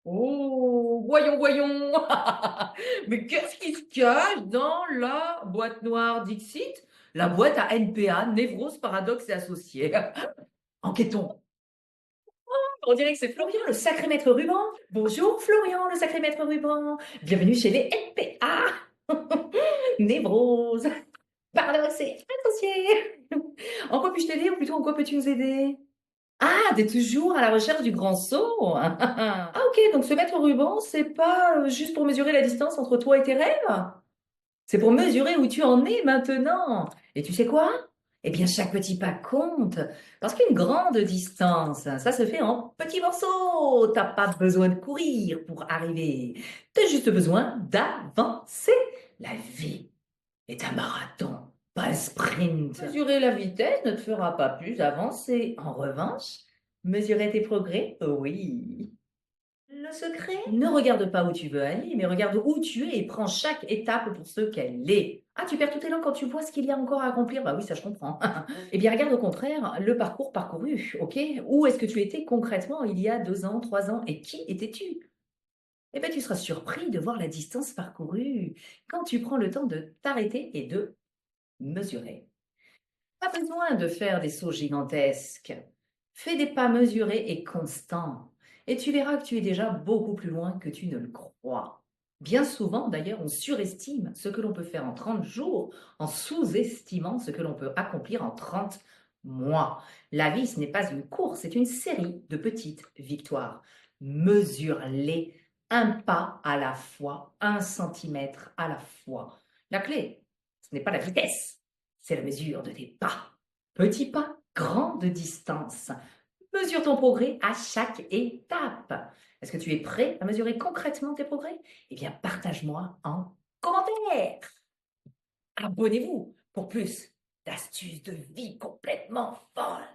Oh, voyons, voyons. Mais qu'est-ce qui se cache dans la boîte noire Dixit? La boîte à NPA, névrose, paradoxe et associés. Enquêtons. On dirait que c'est Florian, le sacré maître ruban. Bonjour Florian, le sacré maître ruban. Bienvenue chez les NPA. Névrose, paradoxe et associés. En quoi puis-je t'aider ou plutôt en quoi peux-tu nous aider? Ah, t'es toujours à la recherche du grand saut. Ah ok, donc se mettre au ruban, c'est pas juste pour mesurer la distance entre toi et tes rêves? C'est pour mesurer où tu en es maintenant. Et tu sais quoi? Eh bien, chaque petit pas compte. Parce qu'une grande distance, ça se fait en petits morceaux. T'as pas besoin de courir pour arriver. T'as juste besoin d'avancer. La vie est un marathon, pas un sprint. Mesurer la vitesse ne te fera pas plus avancer. En revanche, mesurer tes progrès, oui. Le secret? Ne regarde pas où tu veux aller, mais regarde où tu es et prends chaque étape pour ce qu'elle est. Ah, tu perds tout élan quand tu vois ce qu'il y a encore à accomplir? Bah oui, ça je comprends. Eh bien, regarde au contraire le parcours parcouru, ok? Où est-ce que tu étais concrètement il y a 2 ans, 3 ans et qui étais-tu? Eh bien, tu seras surpris de voir la distance parcourue quand tu prends le temps de t'arrêter et de mesurer. Pas besoin de faire des sauts gigantesques. Fais des pas mesurés et constants. Et tu verras que tu es déjà beaucoup plus loin que tu ne le crois. Bien souvent, d'ailleurs, on surestime ce que l'on peut faire en 30 jours en sous-estimant ce que l'on peut accomplir en 30 mois. La vie, ce n'est pas une course, c'est une série de petites victoires. Mesure-les un pas à la fois, 1 centimètre à la fois. La clé, ce n'est pas la vitesse, c'est la mesure de tes pas. Petit pas, grande distance. Mesure ton progrès à chaque étape. Est-ce que tu es prêt à mesurer concrètement tes progrès? Eh bien, partage-moi en commentaire. Abonnez-vous pour plus d'astuces de vie complètement folles.